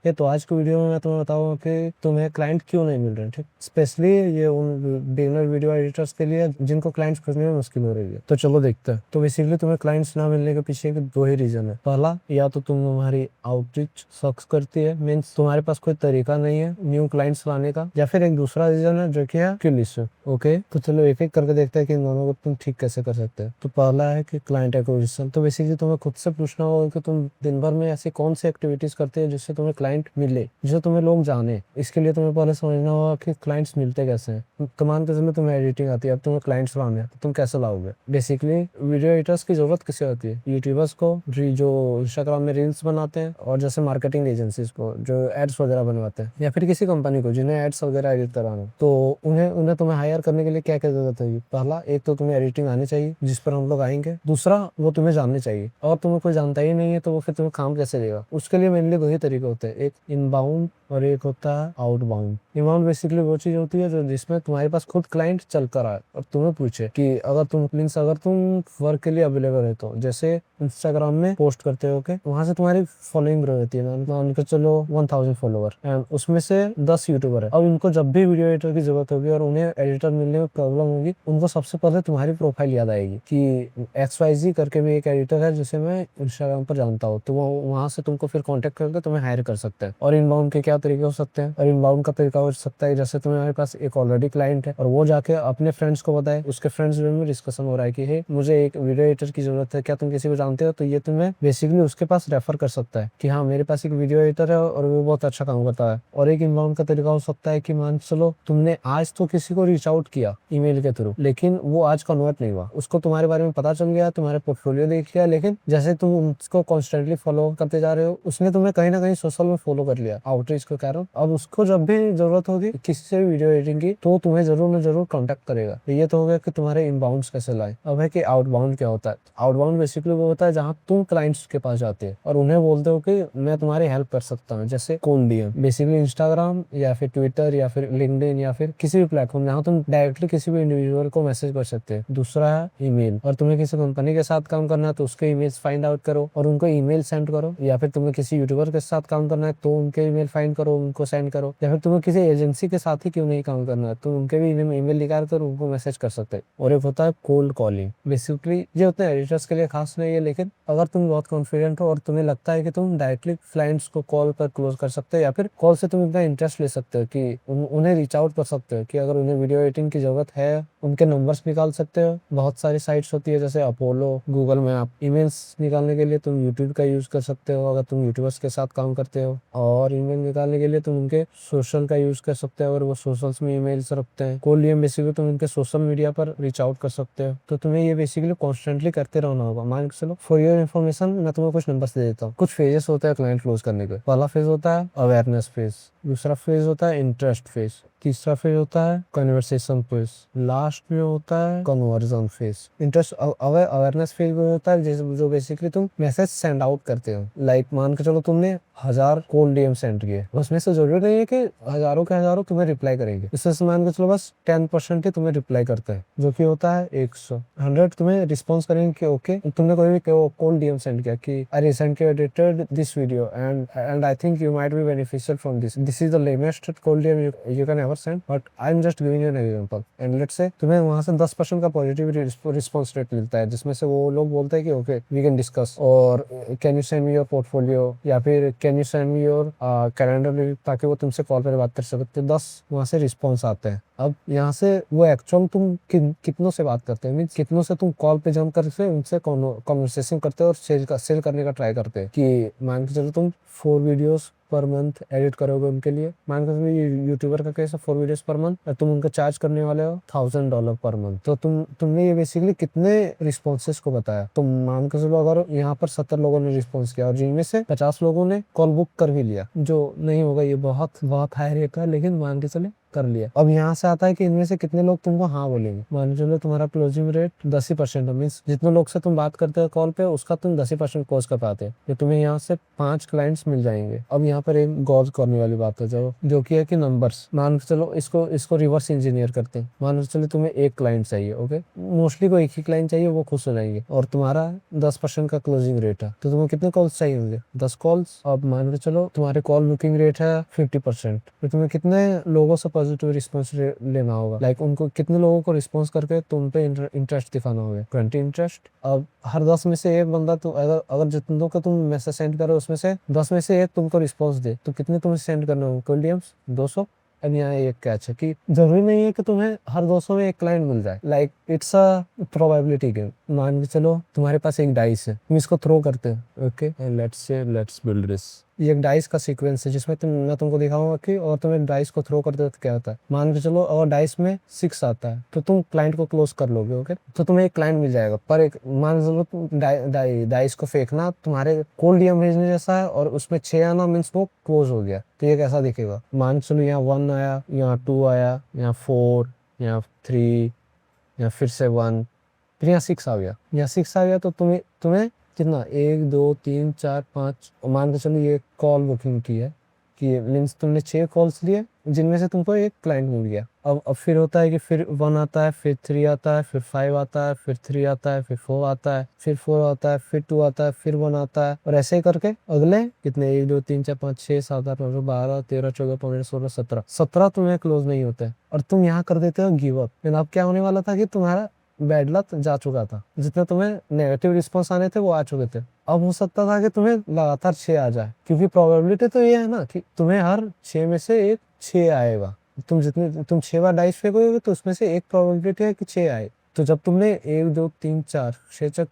ये तो आज की वीडियो में मैं तुम्हें बताऊंगा कि तुम्हें क्लाइंट क्यों नहीं मिल रहे, ठीक। स्पेशली ये उन बिगिनर वीडियो एडिटर्स के लिए जिनको क्लाइंट्स खोजने में मुश्किल हो रही है। तो चलो देखते हैं। तो बेसिकली तुम्हें क्लाइंट्स ना मिलने के पीछे के दो ही रीजन है। पहला, या तो तुम्हारी आउटरीच सक्स करती है, मीन्स तुम्हारे पास कोई तरीका नहीं है न्यू क्लाइंट्स लाने का, या फिर एक दूसरा रीजन है जो कि है स्किल इशू। ओके, तो चलो एक एक करके देखते हैं कि इन दोनों को तुम ठीक कैसे कर सकते हैं। तो पहला है कि क्लाइंट एक्विजिशन। तो बेसिकली तुम्हें खुद से पूछना होगा कि तुम दिन भर में ऐसी कौन सी एक्टिविटीज करते हैं जिससे तुम्हें क्लाइंट मिले, जिससे तुम्हें लोग जाने। इसके लिए तुम्हें पहले समझना होगा कि क्लाइंट्स मिलते कैसे हैं। कमान के समय तुम्हें एडिटिंग आती है, अब तुम्हें क्लाइंट्स लाने हैं, तो तुम कैसे लाओगे। बेसिकली वीडियो एडिटर्स की जरूरत किसे होती है? यूट्यूबर्स को जो इंस्टाग्राम में रील्स बनाते हैं, और जैसे मार्केटिंग एजेंसीज को जो एड्स वगैरह बनवाते हैं, या फिर किसी कंपनी को जिन्हें एड्स वगैरह एडिट कराना। तो उन्हें उन्हें तुम्हें हायर करने के लिए क्या क्या जरूरत है? पहला, एक तो तुम्हें एडिटिंग आनी चाहिए, जिस पर हम लोग आएंगे। दूसरा, वो तुम्हें जाननी चाहिए। और तुम्हें कोई जानता ही नहीं है तो वो फिर तुम्हें काम कैसे देगा? उसके लिए मेनली दो ही तरीके होते हैं, एक इनबाउंड और एक होता है आउटबाउंड। इनबाउंड बेसिकली वो चीज होती है जो जिसमें तुम्हारे पास खुद क्लाइंट चल कर आए और तुम्हें पूछे कि अगर तुम वर्क के लिए अवेलेबल है, तो जैसे इंस्टाग्राम में पोस्ट करते हो के वहां से तुम्हारी फॉलोइंग ग्रो होती है। मान के चलो 1000 फॉलोवर, एंड उसमें से 10 यूट्यूबर है। अब उनको जब भी वीडियो एडिटर की जरूरत होगी और उन्हें एडिटर मिलने में प्रॉब्लम होगी, उनको सबसे पहले तुम्हारी प्रोफाइल याद आएगी कि XYZ करके भी एक एडिटर है जिसे मैं इंस्टाग्राम पर जानता हूँ। तो वो वहां से तुमको फिर कॉन्टेक्ट करके तुम्हें हायर कर सकते हैं। और इनबाउंड के क्या तरीके हो सकते हैं? और इनबाउंड का तरीका हो सकता है जैसे तुम्हारे पास एक ऑलरेडी क्लाइंट है और वो जाके अपने फ्रेंड्स को बताए, उसके फ्रेंड्स में डिस्कशन हो रहा है कि हे, मुझे एक वीडियो एडिटर की जरूरत है, क्या तुम किसी को जानते हो? तो ये तुम्हें बेसिकली उसके पास रेफर कर सकता है कि हाँ, मेरे पास एक वीडियो एडिटर है और वो बहुत अच्छा काम करता है। और एक इनबाउंड का तरीका हो सकता है कि मान चलो तुमने आज तो किसी को रीच आउट किया ईमेल के थ्रू, लेकिन वो आज कन्वर्ट नहीं हुआ, उसको तुम्हारे बारे में पता चल गया, तुम्हारे पोर्टफोलियो देख लिया, लेकिन जैसे तुम उसको कॉन्स्टेंटली फॉलो करते जा रहे हो, उसने तुम्हें कहीं ना कहीं सोशल में फॉलो कर लिया आउटरीच के कारण। अब उसको जब भी जरूरत होगी किसी से भी वीडियो एडिटिंग की, तो तुम्हें जरूर न जरूर कॉन्टेक्ट करेगा। तो ये तो हो गया कि तुम्हारे इनबाउंड कैसे लाए। अब है कि आउटबाउंड क्या होता है। आउटबाउंड बेसिकली वो होता है जहाँ तुम क्लाइंट्स के पास जाते हैं और उन्हें बोलते हो कि मैं तुम्हारी हेल्प कर सकता हूँ, जैसे कौन डीएम, बेसिकली इंस्टाग्राम या फिर ट्विटर या फिर लिंक्डइन या फिर किसी भी प्लेटफॉर्म जहाँ तुम डायरेक्टली किसी भी इंडिविजुअल को मैसेज कर सकते हैं। दूसरा है ईमेल, और तुम्हें किसी कंपनी के साथ काम करना है तो उसके ईमेल्स फाइंड आउट करो और उनको ईमेल सेंड करो, या फिर तुम्हें किसी यूट्यूबर के साथ काम करना है तो उनके ईमेल फाइंड करो, उनको सेंड करो, या फिर तुम्हें किसी एजेंसी के साथ ही क्यों नहीं काम करना है तो उनके भी ईमेल निकाल कर उनको मैसेज कर सकते हैं। और एक होता है कोल्ड कॉलिंग। बेसिकली ये होते हैं एडिटर्स के लिए खास नहीं है, लेकिन अगर तुम बहुत कॉन्फिडेंट हो और तुम्हें लगता है कि तुम डायरेक्टली क्लाइंट्स को कॉल पर क्लोज कर सकते हो, या फिर कॉल से तुम इतना इंटरेस्ट ले सकते हो कि उन्हें रीच आउट कर सकते हो कि अगर उन्हें वीडियो एडिटिंग की जरूरत है, उनके नंबर्स निकाल सकते हो। बहुत सारी साइट्स होती है जैसे अपोलो, गूगल मैप। ईमेल्स निकालने के लिए तुम यूट्यूब का यूज कर सकते हो अगर तुम यूट्यूबर्स के साथ काम करते हो, और ईमेल निकालने के लिए तुम उनके सोशल का यूज कर सकते हो अगर वो सोशल्स में ईमेल्स रखते हैं। कोलियम बेसिकली तुम उनके सोशल मीडिया पर रीच आउट कर सकते हो। तो तुम्हें ये बेसिकली कॉन्स्टेंटली करते रहना होगा। मान के चलो, फॉर योर इन्फॉर्मेशन मैं तुम्हें कुछ नंबर्स दे देता हूँ। कुछ फेजेस होते हैं क्लाइंट क्लोज करने के। पहला फेज होता है अवेयरनेस फेज, दूसरा फेज होता है इंटरेस्ट फेज, तीसरा फेज होता है कन्वर्सेशन फेज, लास्ट में होता है conversion phase. Interest awareness phase वो होता है जो बेसिकली तुम मैसेज सेंड आउट करते हो। लाइक मान के चलो तुमने 1000 कोल्ड डीएम सेंड किए, उसमें से जरूरी नहीं है कि हजारों के हजारों तुम्हें रिप्लाई करेंगे। इसमें से मान के चलो बस 10% ही तुम्हें रिप्लाई करता है, जो कि होता है 100 तुम्हें रिस्पॉन्स करेंगे कि ओके, तुमने कोई भी कोल्ड डीएम सेंड किया कि I recently edited this video and I think you might be beneficial from this is the latest cold DM you can ever send, but I am just giving you an example. And let's say तुम्हें वहां से 10% का positive response rate मिलता है, जिसमें से वो लोग बोलते हैं कि ओके वी कैन डिस्कस, और can you send me your portfolio, या फिर can you send me your calendar, ताकि वो तुमसे कॉल पर बात कर सकते। 10 वहां से रिस्पॉन्स आते हैं। अब यहाँ से वो एक्चुअल तुम कितनों से बात करते हैं, मीन्स कितनों से तुम कॉल पे जम कर उनसे कॉन्वर्सेशन करते हो और सेल करने का ट्राई करते हैं। कि मान के चलो तुम 4 वीडियोस पर मंथ एडिट करोगे उनके लिए। मान के चलो यूट्यूबर का केस है 4 वीडियोस पर मंथ, तुम उनको चार्ज करने वाले हो $1000 पर मंथ। तो तुमने ये बेसिकली कितने रिस्पॉन्सेस को बताया। तुम मान के चलो अगर यहाँ पर 70 लोगों ने रिस्पॉन्स किया और जिनमें से 50 लोगों ने कॉल बुक कर भी लिया, जो नहीं होगा, ये बहुत बहुत हाई रेट है, लेकिन मान के चले कर लिया। अब यहाँ से आता है कि इनमें से कितने लोग तुमको हाँ बोलेंगे। मान चलो तुम्हारा क्लोजिंग रेट 10% है, मीन्स जितने लोग से तुम बात करते हो कॉल पे उसका तुम 10% क्लोज कर पाते हैं, तो तुम्हें यहाँ से 5 क्लाइंट्स मिल जाएंगे। अब यहाँ पर एक गौर करने वाली बात है जो कि है कि नंबर्स। मान चलो इसको रिवर्स इंजीनियर करते हैं। मान चलो तुम्हें एक क्लाइंट चाहिए, ओके, मोस्टली को एक ही क्लाइंट चाहिए, वो खुश हो जाएंगे, और तुम्हारा 10% का क्लोजिंग रेट है, तो तुम्हें कितने कॉल्स चाहिए होंगे? 10 कॉल्स। अब मान के चलो तुम्हारे कॉल बुकिंग रेट है 50%, तो तुम्हें कितने लोगों से पॉजिटिव रिस्पॉन्स लेना होगा? लाइक उनको कितने लोगों को रिस्पॉन्स करके तुम पे इंटरेस्ट दिखाना होगा? 20 इंटरेस्ट। अब हर 10 में से एक बंदा, तो अगर जितनों का तुम मैसेज सेंड करो उसमें से 10 में से एक तुमको रिस्पॉन्स दे, तो कितने तुम्हें सेंड करने होंगे? कोई डीएम्स 200। अब यहाँ एक कैच है कि जरूरी नहीं है कि तुम्हें हर 200 में एक क्लाइंट मिल जाए। Like it's a probability game. मान के चलो तुम्हारे पास एक डाइस है, तुम इसको थ्रो करते हो, ओके, लेट्स बिल्ड दिस। ये एक डाइस का सीक्वेंस है जिसमें मैं तुमको दिखाऊंगा कि और तुम एक डाइस को थ्रो करते हो तो क्या होता है। मान के चलो और डाइस में 6 आता है, तो तुम क्लाइंट को क्लोज कर लोगे, ओके, तो तुम्हें एक क्लाइंट मिल जाएगा। पर एक मान के चलो तुम डाइस को फेंकना तुम्हारे कोल्ड डीएम भेजने जैसा है, और उसमें 6 आना मीन्स वो क्लोज हो गया, तो ये कैसा दिखेगा? मान चलो यहाँ 1 आया, यहाँ 2 आया, यहाँ 4, यहाँ 3, यहाँ फिर से 1, फिर यहाँ 6 आ गया। यहाँ 6 आ गया तो तुम्हें कितना? 1 2 3 4 5, मान के चलो ये कॉल बुकिंग की है कि मीन्स तुमने 6 कॉल्स लिए जिनमें से तुमको एक क्लाइंट मिल गया। अब फिर होता है कि फिर 1 आता है, फिर 3 आता है, फिर 5 आता है, फिर 3 आता है, फिर 4 आता है, फिर 4 आता है, फिर 2 आता है, फिर 1 आता है, और ऐसे ही करके अगले कितने 1 2 3 4 5 6 7 8 9 12 13 14 15 16 17 तुम्हें क्लोज नहीं होते, और तुम यहाँ कर देते हो गिव अप। लेकिन अब क्या होने वाला था कि तुम्हारा बैड लक जा चुका था, जितने तुम्हें नेगेटिव रिस्पॉन्स आने थे वो आ चुके थे। अब हो सकता था कि तुम्हें लगातार 6 आ जाए, क्योंकि प्रोबेबिलिटी तो ये है ना कि तुम्हें हर 6 में से एक 6 आएगा। तुम 6 बार डाइस फेंकोगे तो उसमें से एक प्रोबेबिलिटी है कि 6 आए। तो जब तुमने 1 2 3 4 6 4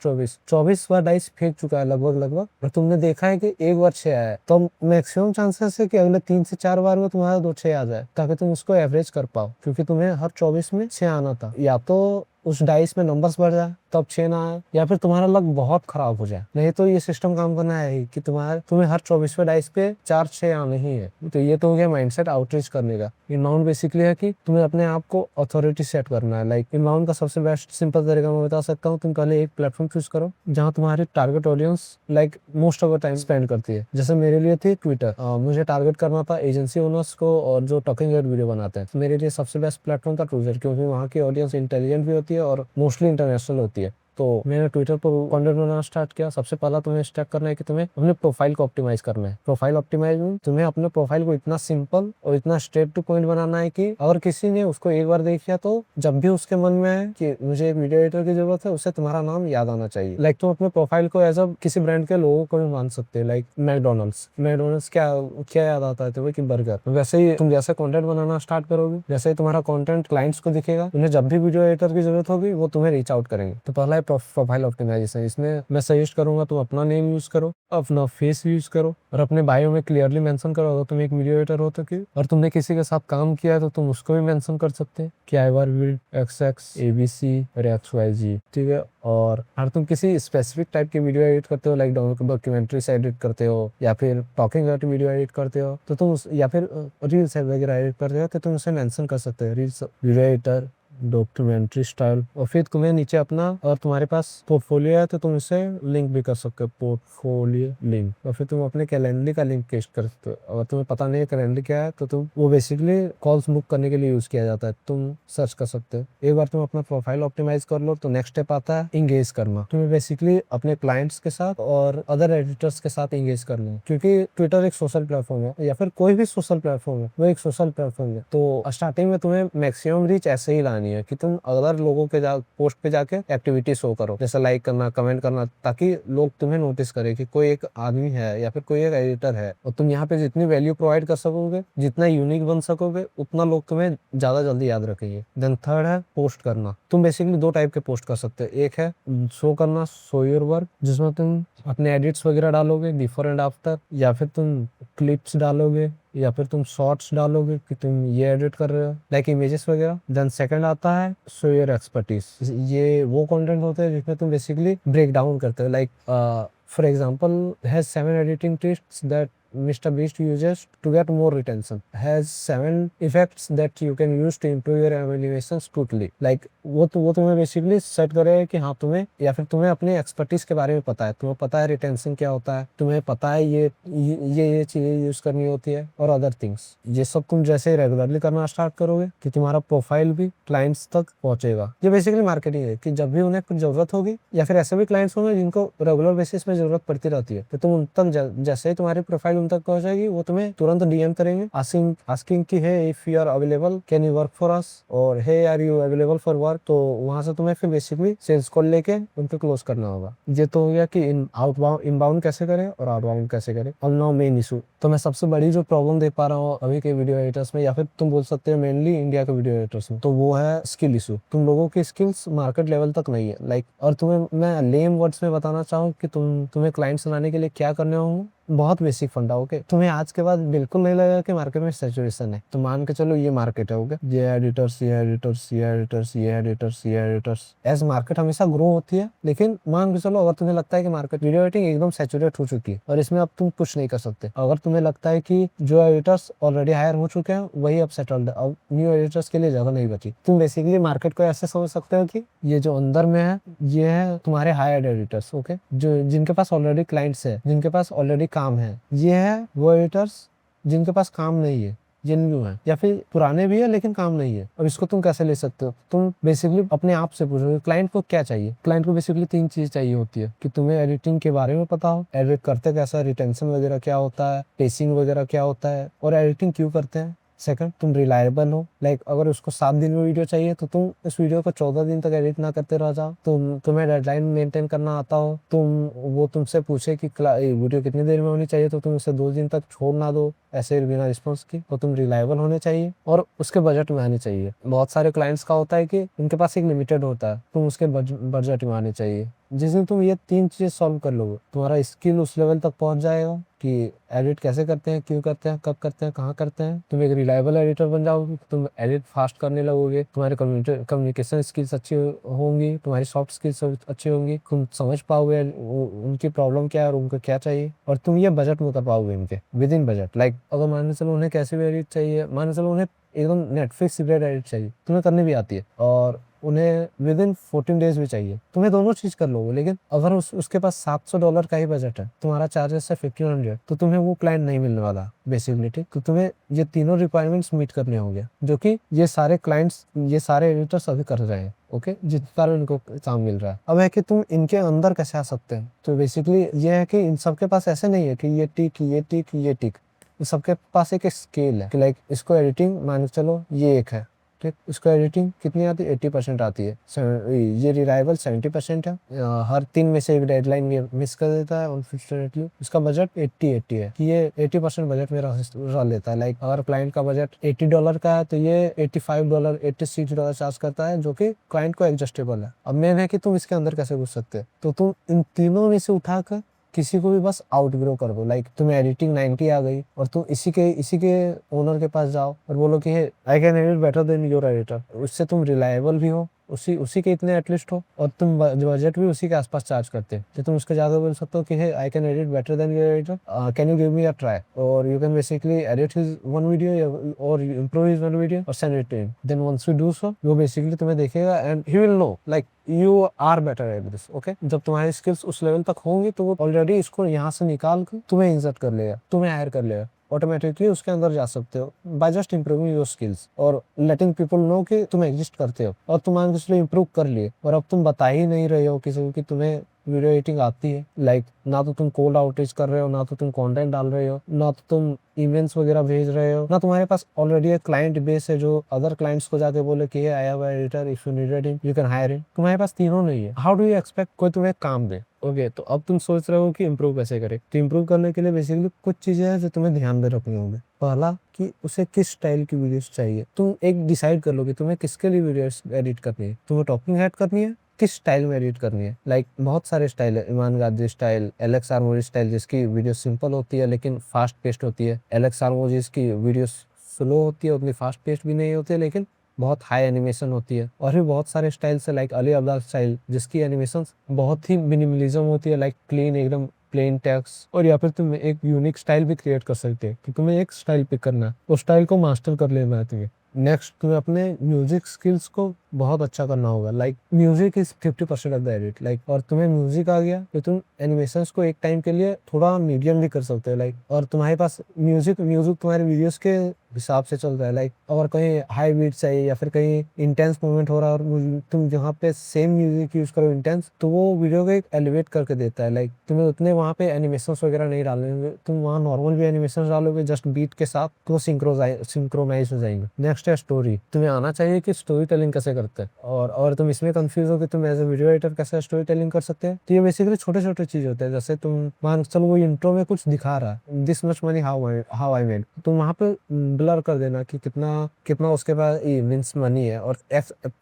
24 बार डाइस फेंक चुका है लगभग, और तुमने देखा है कि एक बार 6 आया है, तो मैक्सिमम चांसेस है कि अगले 3 से 4 बार में तुम्हारा 2 6 आ जाए, ताकि तुम उसको एवरेज कर पाओ, क्योंकि तुम्हें हर 24 में 6 आना था। या तो उस डाइस में नंबर्स बढ़ जाए तब 6 ना आए, या फिर तुम्हारा लक बहुत खराब हो जाए। नहीं तो ये सिस्टम काम करना है ही कि तुम्हें हर 24वें डाइस पे 4 6 आने ही है। तो ये तो हो गया माइंडसेट आउटरीच करने का। इनबाउंड बेसिकली है कि तुम्हें अपने आप को अथॉरिटी सेट करना है। लाइक इनबाउंड का सबसे बेस्ट सिंपल तरीका मैं बता सकता हूँ, तुम पहले एक प्लेटफॉर्म चूज करो जहाँ तुम्हारी target audience like most of the time spend करती है। जैसे मेरे लिए थी ट्विटर, मुझे टारगेट करना था एजेंसी ओनर्स को और जो टॉकिंग हेड वीडियो बनाते हैं। तो मेरे लिए सबसे बेस्ट प्लेटफॉर्म था ट्विटर, क्योंकि वहाँ की ऑडियंस इंटेलिजेंट भी होती है और मोस्टली इंटरनेशनल होती है। तो मैंने ट्विटर पर कंटेंट बनाना स्टार्ट किया। सबसे पहला तुम्हें स्टेप करना है कि तुम्हें अपने प्रोफाइल को ऑप्टिमाइज करना है। प्रोफाइल ऑप्टिमाइज में तुम्हें अपने प्रोफाइल को इतना सिंपल और इतना स्ट्रेट टू पॉइंट बनाना है कि अगर किसी ने उसको एक बार देख लिया तो जब भी उसके मन में है कि मुझे एक वीडियो एडिटर की जरूरत है, उसे तुम्हारा नाम याद आना चाहिए। लाइक तुम अपने प्रोफाइल को एज अ किसी ब्रांड के लोगों को भी मान सकते हैं। लाइक मैकडोनल्ड्स क्या क्या याद आता है तुम्हें? कि बर्गर। वैसे ही तुम जैसे कंटेंट बनाना स्टार्ट करोगे, जैसे ही तुम्हारा कंटेंट क्लाइंट्स को दिखेगा, उन्हें जब भी वीडियो एडिटर की जरूरत होगी वो तुम्हें रीच आउट करेंगे। तो पहला है प्रोफाइल ऑप्टिमाइजेशन। इसमें मैं सजेस्ट करूंगा तुम अपना नेम यूज करो, अपना फेस यूज करो, और अपने बायो में क्लियरली मेंशन करो अगर तुम एक वीडियो एडिटर हो तो कि, और तुमने किसी के साथ काम किया है तो तुम उसको भी मेंशन कर सकते हैं कि आई वर विल XX ABC और XYZ, ठीक है। और अगर तुम किसी स्पेसिफिक टाइप की वीडियो एडिट करते हो, लाइक डॉक्यूमेंट्री से एडिट करते हो या फिर टॉकिंग वीडियो एडिट करते हो, तो तुम या फिर रील्स वगैरह एडिट करते हो, तो तुम उसे मेंशन कर सकते हो reels video editor documentary style. और फिर तुम्हें नीचे अपना, और तुम्हारे पास पोर्टफोलियो है तो तुम इसे लिंक भी कर सकते हो, पोर्टफोलियो लिंक। और फिर तुम अपने कैलेंडर का लिंक पेस्ट कर सकते हो। अगर तुम्हें पता नहीं है कैलेंडर क्या है तो तुम वो बेसिकली कॉल्स बुक करने के लिए यूज किया जाता है, तुम सर्च कर सकते हो। एक बार तुम अपना प्रोफाइल ऑप्टिमाइज कर लो तो नेक्स्ट स्टेप आता है इंगेज करना। तुम्हें बेसिकली अपने क्लाइंट्स के साथ और अदर एडिटर्स के साथ इंगेज करना है, क्योंकि ट्विटर एक सोशल प्लेटफॉर्म है या फिर कोई भी सोशल प्लेटफॉर्म है, वो एक सोशल प्लेटफॉर्म है। तो स्टार्टिंग में तुम्हें मैक्सिमम रीच ऐसे ही लानी है कि तुम अदर लोगों के पोस्ट पे जाके एक्टिविटी शो करो, जैसे लाइक करना, कमेंट करना, ताकि लोग तुम्हें नोटिस करें कि कोई एक आदमी है या फिर कोई एक एडिटर है। और तुम यहाँ पे जितनी वैल्यू प्रोवाइड कर सकोगे, जितना यूनिक बन सकोगे, उतना लोग तुम्हें ज्यादा जल्दी याद रखेंगे। देन थर्ड है पोस्ट करना। तुम बेसिकली 2 टाइप के पोस्ट कर सकते हो। एक है शो करना, शो योर वर्क, जिसमें तुम अपने एडिट्स वगैरह डालोगे बिफोर एंड आफ्टर, या फिर तुम क्लिप्स डालोगे, या फिर तुम शॉर्ट्स डालोगे कि तुम ये एडिट कर रहे हो, लाइक इमेजेस वगैरह। देन सेकंड आता है शो योर एक्सपर्टीज। ये वो कंटेंट होते हैं जिसमें तुम बेसिकली ब्रेक डाउन करते हो, like for example has 7 editing tricks that Mr. Beast uses to get more retention. Has 7 effects that you can use to improve your animations quickly. Like वो तुम्हें बेसिकली सेट करेगा कि हाँ तुम्हें या फिर तुम्हें अपने एक्सपर्टीज के बारे में पता है, तुम्हें पता है रिटेंशन क्या होता है, तुम्हें पता है ये चीजें यूज करनी होती है और अदर थिंग्स। ये सब तुम जैसे रेगुलरली करना स्टार्ट करोगे कि तुम्हारा प्रोफाइल भी क्लाइंट्स तक पहुंचेगा। ये बेसिकली मार्केटिंग है कि जब भी उन्हें कुछ जरूरत होगी या फिर ऐसे भी क्लाइंट्स होंगे जिनको रेगुलर बेसिस पे जरूरत पड़ती रहती है, तो तुम उन तक जैसे ही तुम्हारी प्रोफाइल उन तक पहुंचेगी वो तुम्हें तुरंत डीएम करेंगे आस्किंग कि hey if you are available can you work for us और hey are you available for work. तो वहां से तुम्हें फिर बेसिकली सेल्स कॉल लेके उनको क्लोज करना होगा। ये तो हो गया कि इनबाउंड कैसे करें और आउटबाउंड कैसे करें। और नाउ मेन इशू, तो मैं सबसे बड़ी जो प्रॉब्लम देख पा रहा हूँ अभी के वीडियो एडिटर्स में या फिर तुम बोल सकते हो मेनली इंडिया के वीडियो एडिटर्स में, तो वो है स्किल इशू। तुम लोगों की स्किल्स मार्केट लेवल तक नहीं है। लाइक और तुम्हें मैं लेम वर्ड्स में बताना चाहूँ कि तुम्हें क्लाइंट्स लाने के लिए क्या करने होंगे। बहुत बेसिक फंडा। ओके, तुम्हें आज के बाद बिल्कुल नहीं लगेगा कि मार्केट में सैचुरेशन है। तो मान के चलो ये मार्केट है। ओके, ये एडिटर्स ये एडिटर्स ये एडिटर्स ये एडिटर्स ये एडिटर्स एज मार्केट हमेशा ग्रो होती है। लेकिन मान के चलो अगर तुम्हें लगता है कि मार्केट वीडियो एडिटिंग एकदम सैचुरेट हो चुकी है और इसमें अब तुम कुछ नहीं कर सकते, अगर तुम्हें लगता है कि जो एडिटर्स ऑलरेडी हायर हो चुके हैं वही अब सेटल्ड है, अब न्यू एडिटर्स के लिए जगह नहीं बची, तुम बेसिकली मार्केट को ऐसे समझ सकते हो कि ये जो अंदर में है ये है तुम्हारे हायर्ड एडिटर्स। ओके, जो जिनके पास ऑलरेडी क्लाइंट्स है, जिनके पास ऑलरेडी काम है। ये है वो एडिटर्स जिनके पास काम नहीं है, ये न्यू है या फिर पुराने भी है लेकिन काम नहीं है। अब इसको तुम कैसे ले सकते हो? तुम बेसिकली अपने आप से पूछोगे क्लाइंट को क्या चाहिए। क्लाइंट को बेसिकली 3 चीज चाहिए होती है कि तुम्हें एडिटिंग के बारे में पता हो, एडिट करते कैसा, रिटेंशन वगैरह क्या होता है, पेसिंग वगैरह क्या होता है और एडिटिंग क्यों करते हैं। सेकंड, तुम रिलायबल हो। लाइक अगर उसको 7 दिन में वीडियो चाहिए तो तुम इस वीडियो को 14 दिन तक एडिट ना करते रह जाओ। तुम्हें डेडलाइन मेंटेन करना आता हो। वो तुमसे पूछे कि वीडियो कितनी देर में होनी चाहिए तो तुम उसे 2 दिन तक छोड़ ना दो ऐसे बिना रिस्पॉन्स की। तो तुम रिलायबल होने चाहिए और उसके बजट में आने चाहिए। बहुत सारे क्लाइंट्स का होता है कि उनके पास एक लिमिटेड होता है, तुम उसके बजट में आने चाहिए। जिस दिन तुम ये 3 चीज सॉल्व कर लोगे तुम्हारा स्किल उस लेवल तक पहुंच जाएगा कि एडिट कैसे करते हैं, क्यों करते हैं, कब करते हैं, कहाँ करते हैं। तुम एक रिलायबल एडिटर बन जाओगे, तुम एडिट फास्ट करने लगोगे, तुम्हारे कम्युनिकेशन स्किल्स अच्छी होंगी, तुम्हारी सॉफ्ट स्किल्स अच्छी होंगी, तुम समझ पाओगे उनकी प्रॉब्लम क्या है और उनको क्या चाहिए और तुम ये बजट में उतर पाओगे इनके विद इन बजट। लाइक अगर मान के चलो उन्हें कैसे भी एडिट चाहिए, मान के चलो उन्हें एकदम नेटफ्लिक्स रेट एडिट चाहिए, तुम्हें करनी भी आती है और उन्हें विद इन 14 डेज भी चाहिए, तुम्हें दोनों चीज कर लोगे। लेकिन अगर उसके पास $700 का ही बजट है, तुम्हारा चार्जेस है 1500, तो तुम्हें वो क्लाइंट नहीं मिलने वाला बेसिकली। ठीक, तो तुम्हें ये तीनों रिक्वायरमेंट्स मीट करने होंगे जो कि ये सारे क्लाइंट्स, ये सारे एडिटर्स अभी कर रहे हैं। ओके, जिस कारण इनको काम मिल रहा है। अब है कि तुम इनके अंदर कैसे आ सकते हैं। तो बेसिकली ये है कि इन सबके पास ऐसे नहीं है कि ये टिक ये टिक ये टिक, सबके पास एक स्केल है कि लाइक इसको एडिटिंग मान के चलो ये एक है। ठीक, उसको एडिटिंग कितनी आती है? 80% आती है। ये रिलायबल 70% है। हर 3 में से एक डेडलाइन मिस कर देता है अनफॉर्चुनेटली। उसका बजट 80 है कि ये 80% बजट में रह लेता है। लाइक अगर क्लाइंट का बजट $80 का है तो ये $85 $86 चार्ज करता है, जो कि क्लाइंट को एडजस्टेबल है। अब मेन है कि तुम इसके अंदर कैसे घुस सकते हैं। तो तुम इन तीनों में से उठाकर किसी को भी बस आउटग्रो कर दो। लाइक तुम्हें एडिटिंग 90 आ गई और तुम इसी के ओनर के पास जाओ और बोलो कि आई can edit better than your editor. उससे तुम रिलायबल भी हो, उसी के इतने एटलीस्ट हो और तुम बजट भी उसी के आसपास चार्ज करते हैं। तो तुम उसके ज्यादा बोल सकते हो कि hey I can edit better than your editor, can you give me a try, और you can basically edit his one video और इम्प्रूव हिज वन वीडियो और send it to him. Then once you do so वो basically तुम्हें देखेगा and he will know like you are better at this. Okay, जब तुम्हारी skills उस level तक होंगी तो वो ऑलरेडी इसको यहाँ से निकाल कर तुम्हें इंसर्ट कर लेगा, तुम्हें हायर कर लेगा, ऑटोमेटिकली उसके अंदर जा सकते हो by just improving your skills और लेटिंग पीपल नो कि तुम एग्जिस्ट करते हो। और तुम मान के इंप्रूव कर लिए और अब तुम बता ही नहीं रहे हो किसी को कि तुम्हें वीडियो एडिटिंग आती है। लाइक ना तो तुम कोल्ड आउटरीच कर रहे हो, ना तो तुम कंटेंट डाल रहे हो, ना तो तुम ईमेल्स वगैरह भेज रहे हो, ना तुम्हारे पास ऑलरेडी एक क्लाइंट बेस है जो अदर क्लाइंट्स को जाके बोले कि I have editor, if you needed him you can hire him. तुम्हारे पास तीनों नहीं है। हाउ डू यू एक्सपेक्ट कोई तुम्हें काम दे? ओके, तो अब तुम सोच रहे हो कि इम्प्रूव कैसे करें। तो इम्प्रूव करने के लिए बेसिकली कुछ चीजें हैं जो तुम्हें ध्यान में रखनी होंगी। पहला कि उसे किस स्टाइल की वीडियोस चाहिए। तुम एक डिसाइड कर लो कि तुम्हें किसके लिए वीडियोस एडिट करनी है। तुम्हें टॉकिंग हेड करनी है, किस स्टाइल में एडिट करनी है। लाइक बहुत सारे स्टाइल है, इमान गाजी स्टाइल, एलेक्स आर्मोजी स्टाइल जिसकी वीडियो सिंपल होती है लेकिन फास्ट पेस्ट होती है। एलेक्स आर्मोजी की वीडियो स्लो होती है, उतनी फास्ट पेस्ट भी नहीं होती है लेकिन बहुत हाई एनिमेशन होती है। और भी बहुत सारे स्टाइल से लाइक अली अब्दाल स्टाइल जिसकी एनिमेशन बहुत ही मिनिमलिज्म होती है, लाइक क्लीन एकदम प्लेन टेक्स्ट, और या फिर तुम एक यूनिक स्टाइल भी क्रिएट कर सकते हैं कि तुम्हें एक स्टाइल पिक करना है, उस स्टाइल को मास्टर कर लेना है तुम्हें। नेक्स्ट तुम्हें अपने म्यूजिक स्किल्स को बहुत अच्छा करना होगा। Like music is 50% of the edit. Like और तुम्हें म्यूजिक आ गया तो तुम एनिमेशंस को एक टाइम के लिए थोड़ा मीडियम भी कर सकते हो। लाइक और तुम्हारे पास म्यूजिक म्यूजिक तुम्हारे वीडियोस के हिसाब से चल रहा है। लाइक अगर कहीं हाई बीट चाहिए या फिर कहीं इंटेंस मोमेंट हो रहा है और तुम जहाँ पे सेम म्यूजिक यूज करो इंटेंस, तो वो वीडियो को एक एलिवेट करके देता है। लाइक तुम्हें उतने वहाँ पे एनिमेशंस वगैरह नहीं डालने होंगे, तुम वहाँ नॉर्मल भी एनिमेशन डालोगे जस्ट बीट के साथ, तो सिंक्रोनाइज हो जाएंगे। नेक्स्ट है स्टोरी। तुम्हें आना चाहिए कि स्टोरी टेलिंग कैसे करते हैं, और तुम इसमें कंफ्यूज हो कि तुम एज ए वीडियो एडिटर कैसे स्टोरी टेलिंग कर सकते हैं। तो ये बेसिकली छोटे छोटे चीज होते हैं। जैसे तुम मान चलो वो इंट्रो में कुछ दिखा रहा है, this much money how I made, तुम वहाँ पे ब्लर कर देना कि कितना कितना उसके पास मींस मनी है, और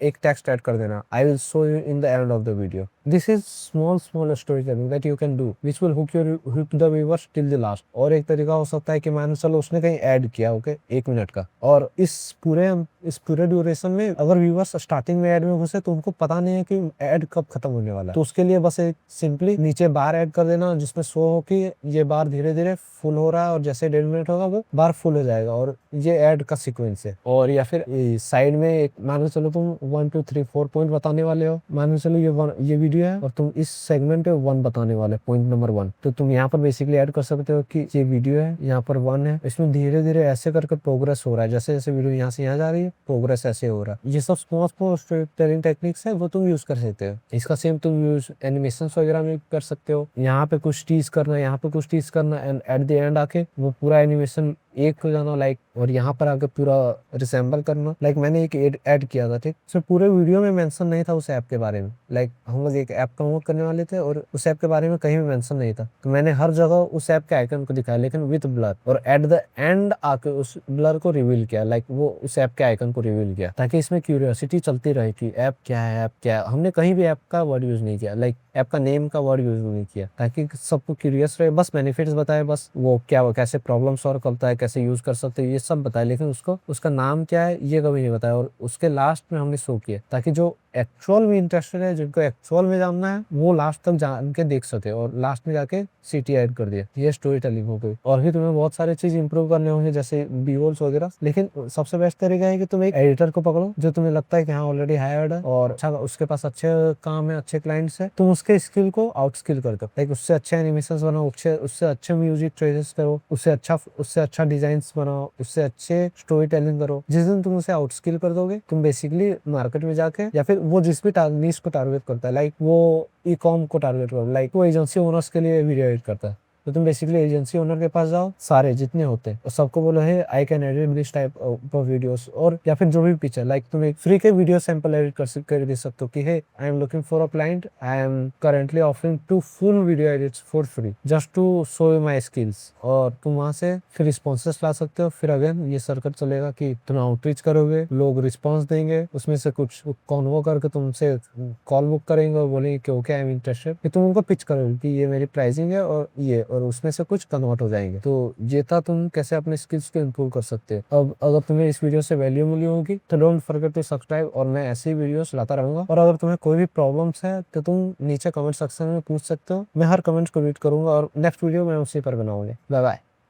एक टेक्स्ट ऐड कर देना, I will show you in the end of the video. This is small story telling that you can do which will hook the viewers till the last. और एक तरीका हो सकता है कि मान चलो उसने कहीं ऐड किया, ओके, 1 मिनट का, और इस पूरे ड्यूरेशन में अगर व्यूअर्स स्टार्टिंग में ऐड में घुसे तो उनको पता नहीं है कि ऐड कब खत्म होने वाला है, तो उसके लिए बस एक सिंपली नीचे बार ऐड कर देना जिसमें शो हो कि ये बार धीरे धीरे फुल हो रहा है, और जैसे 1.5 मिनट होगा वो बार फुल हो जाएगा, और ये ऐड का सीक्वेंस है। और या फिर साइड में एक मान चलो तुम 1 2 3 4 पॉइंट बताने वाले हो, मान चलो ये वीडियो है और तुम इस सेगमेंट पे 1 बताने वाले, पॉइंट नंबर 1, तो तुम यहाँ पर बेसिकली ऐड कर सकते हो कि ये वीडियो है, यहाँ पर 1 है, इसमें धीरे धीरे ऐसे करके प्रोग्रेस हो रहा है, जैसे जैसे वीडियो यहाँ से यहाँ जा रही है प्रोग्रेस ऐसे हो रहा है। ये सब स्मॉल स्टोरी टेलिंग टेक्निक्स है, वो तुम यूज कर सकते हो। इसका सेम तुम यूज एनिमेशन वगैरह में कर सकते हो। यहाँ पे कुछ टीज करना, यहाँ पे कुछ टीज करना, एंड एट द एंड आके वो पूरा एनिमेशन एक हो जाना। लाइक और यहाँ पर आके पूरा रिसेंबल करना। लाइक मैंने एक ऐड किया था, ठीक, उसमें पूरे वीडियो में मेंशन नहीं था उस ऐप के बारे में। लाइक हम लोग एक ऐप प्रमोट करने वाले थे और उस ऐप के बारे में कहीं भी मेंशन नहीं था, तो मैंने हर जगह उस ऐप के आइकन को दिखाया लेकिन विद ब्लर, और एट द एंड आके उस ब्लर को रिवील किया। लाइक वो उस ऐप के आइकन को रिवील किया ताकि इसमें क्यूरियोसिटी चलती रहे कि ऐप क्या है, ऐप क्या है। हमने कहीं भी ऐप का वर्ड यूज नहीं किया, लाइक ऐप का नेम का वर्ड यूज नहीं किया, ताकि सबको क्यूरियस रहे। बस बेनिफिट्स बताए, बस वो क्या, वो कैसे प्रॉब्लम सॉल्व करता है, कैसे यूज कर सकते हैं, ये सब बताया, लेकिन उसको उसका नाम क्या है ये कभी नहीं बताया। और उसके लास्ट में हमने शो किया ताकि जो एक्चुअल में इंटरेस्टेड है, जिनको एक्चुअल में जानना है, वो लास्ट तक जान के देख सके, और लास्ट में जाके सीटी ऐड कर दिया। ये स्टोरी टेलिंग हो गई। और भी तुम्हें बहुत सारे चीज इंप्रूव करने होंगे जैसे बीवोल्स वगैरह, लेकिन सबसे बेस्ट तरीका है कि तुम एक एडिटर को पकड़ो जो तुम्हें लगता है कि हाँ ऑलरेडी हायर्ड है और अच्छा उसके पास अच्छे काम है, अच्छे क्लाइंट्स है, तुम उसके स्किल को आउट स्किल कर दो। लाइक उससे अच्छे एनिमेशन बनाओ, उससे अच्छे म्यूजिक चॉइसेस करो, उससे अच्छा डिजाइन बनाओ, उससे अच्छे स्टोरी टेलिंग करो। जिस दिन तुम उसे आउट स्किल कर दोगे, तुम बेसिकली मार्केट में जाके, या फिर वो जिस भी नीश को टारगेट करता है, लाइक वो ई कॉम को टारगेट करो, लाइक वो एजेंसी ओनर्स के लिए वीडियो एडिट करता है, तो तुम बेसिकली एजेंसी ओनर के पास जाओ, सारे जितने होते हैं और सबको बोलो है आई can edit this type of videos, और या फिर जो भी पिक्चर, लाइक तुम एक फ्री के वीडियो सैंपल एडिट कर दे सकते हो कि hey I am looking for a client, I am currently offering 2 full video edits for free just to show my skills. और तुम वहां से फिर रिस्पॉन्सेस ला सकते हो। फिर अगेन ये सर्कल चलेगा कि तुम आउटरीच करोगे, लोग रिस्पॉन्स देंगे, उसमें से कुछ कॉन्वो करके तुमसे कॉल बुक करेंगे और बोलेंगे कि ओके आई एम इंटरेस्टेड, कि तुम उनको पिच करोगे कि ये मेरी प्राइसिंग है और ये, और उसमें से कुछ कन्वर्ट हो जाएंगे। तो ये था तुम कैसे अपने स्किल्स को इम्प्रूव कर सकते हैं। अब अगर तुम्हें इस वीडियो से वैल्यू मिली होगी तो डोंट फॉरगेट टू सब्सक्राइब, और मैं ऐसे ही वीडियोस लाता रहूंगा। और अगर तुम्हें कोई भी प्रॉब्लम्स है तो तुम नीचे कमेंट सेक्शन में पूछ सकते हो, मैं हर कमेंट को रीड करूंगा और नेक्स्ट वीडियो मैं उसी पर बनाऊंगा। Bye bye.